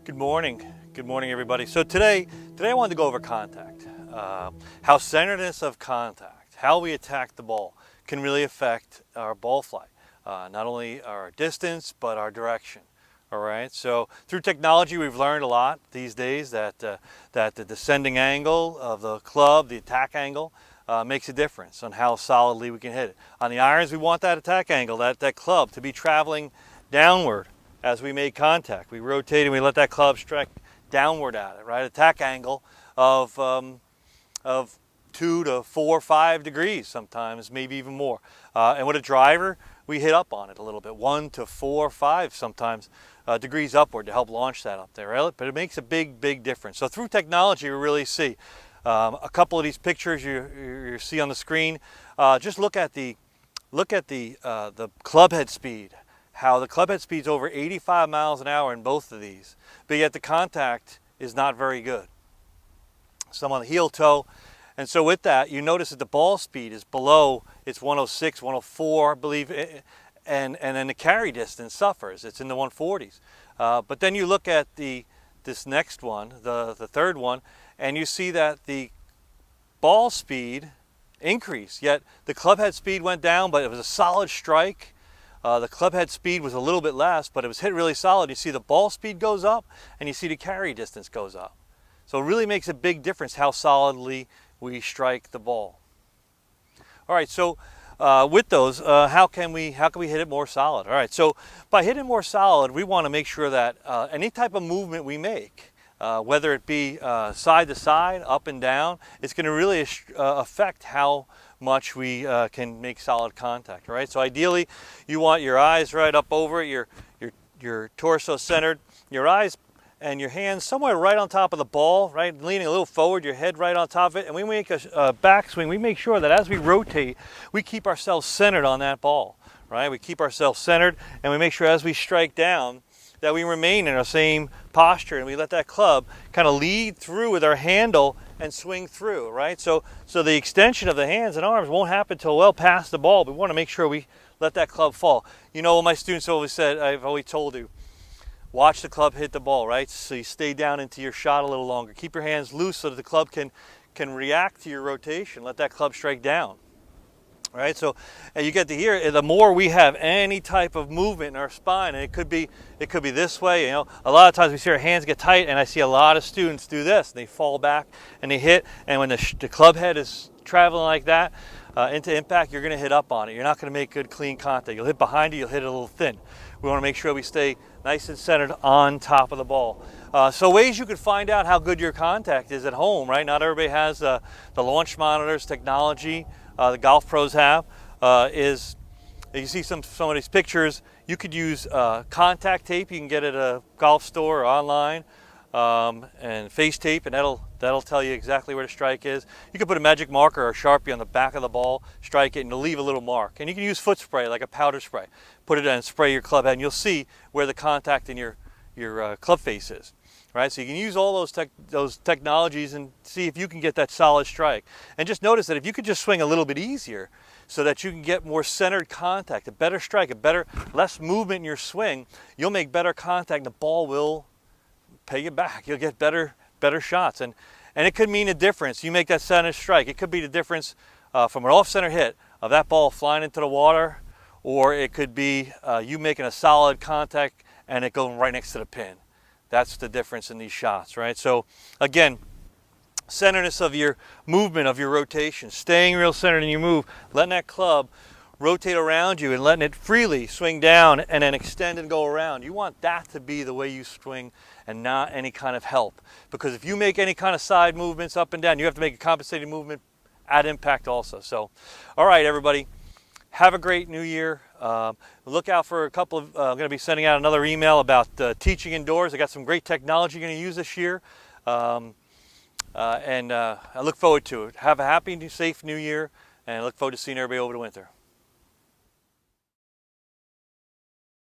Good morning. Good morning, everybody. So today I wanted to go over contact. How centeredness of contact, how we attack the ball, can really affect our ball flight. Not only our distance, but our direction. All right. So through technology, we've learned a lot these days that the descending angle of the club, the attack angle, makes a difference on how solidly we can hit it. On the irons, we want that attack angle, that club, to be traveling downward as we make contact. We rotate and we let that club strike downward at it, right? Attack angle of 2 to 4, 5 degrees sometimes, maybe even more. And with a driver, we hit up on it a little bit, 1 to 4, 5 sometimes degrees upward to help launch that up there, right? But it makes a big difference. So through technology, we really see a couple of these pictures you see on the screen. Just look at the club head speed. How the club head speed's over 85 miles an hour in both of these, but yet the contact is not very good. Some on the heel toe, and so with that, you notice that the ball speed is below its 106, 104, I believe, and then the carry distance suffers. It's in the 140s. But then you look at this next one, the third one, and you see that the ball speed increased, yet the club head speed went down, but it was a solid strike. The club head speed was a little bit less, but it was hit really solid. You see the ball speed goes up, and you see the carry distance goes up. So it really makes a big difference how solidly we strike the ball. All right, so with those, how can we hit it more solid? All right, so by hitting more solid, we want to make sure that any type of movement we make, whether it be side to side, up and down, it's going to really affect how much we can make solid contact, right? So ideally, you want your eyes right up over it, your torso centered, your eyes and your hands somewhere right on top of the ball, right? Leaning a little forward, your head right on top of it. And we make a backswing. We make sure that as we rotate, we keep ourselves centered on that ball, right? We keep ourselves centered, and we make sure as we strike down that we remain in our same posture, and we let that club kind of lead through with our handle and swing through, right? So the extension of the hands and arms won't happen until well past the ball. But we want to make sure we let that club fall. You know what my students always said, I've always told you, watch the club hit the ball, right? So you stay down into your shot a little longer. Keep your hands loose so that the club can react to your rotation. Let that club strike down. Right, so you get to hear, the more we have any type of movement in our spine, and it could be this way. You know, a lot of times we see our hands get tight, and I see a lot of students do this. They fall back and they hit, and when the club head is traveling like that into impact, you're going to hit up on it. You're not going to make good, clean contact. You'll hit behind you. You'll hit it a little thin. We want to make sure we stay nice and centered on top of the ball. So ways you could find out how good your contact is at home, right? Not everybody has the launch monitors technology. The golf pros have is you see some of these pictures. You could use contact tape. You can get it at a golf store or online, and face tape, and that'll tell you exactly where the strike is. You can put a magic marker or a Sharpie on the back of the ball, strike it, and it'll leave a little mark. And you can use foot spray, like a powder spray. Put it in and spray your club head, and you'll see where the contact in your club face is. Right, so you can use all those technologies and see if you can get that solid strike. And just notice that if you could just swing a little bit easier so that you can get more centered contact, a better strike, less movement in your swing, you'll make better contact and the ball will pay you back. You'll get better shots. And it could mean a difference. You make that center strike. It could be the difference from an off-center hit of that ball flying into the water, or it could be you making a solid contact and it going right next to the pin. That's the difference in these shots, right? So again, centeredness of your movement, of your rotation, staying real centered in your move, letting that club rotate around you and letting it freely swing down and then extend and go around. You want that to be the way you swing and not any kind of help. Because if you make any kind of side movements up and down, you have to make a compensating movement at impact also. So, all right, everybody. Have a great new year. Look out for a couple of, I'm going to be sending out another email about teaching indoors. I got some great technology you're going to use this year. And I look forward to it. Have a happy, safe new year, and I look forward to seeing everybody over the winter.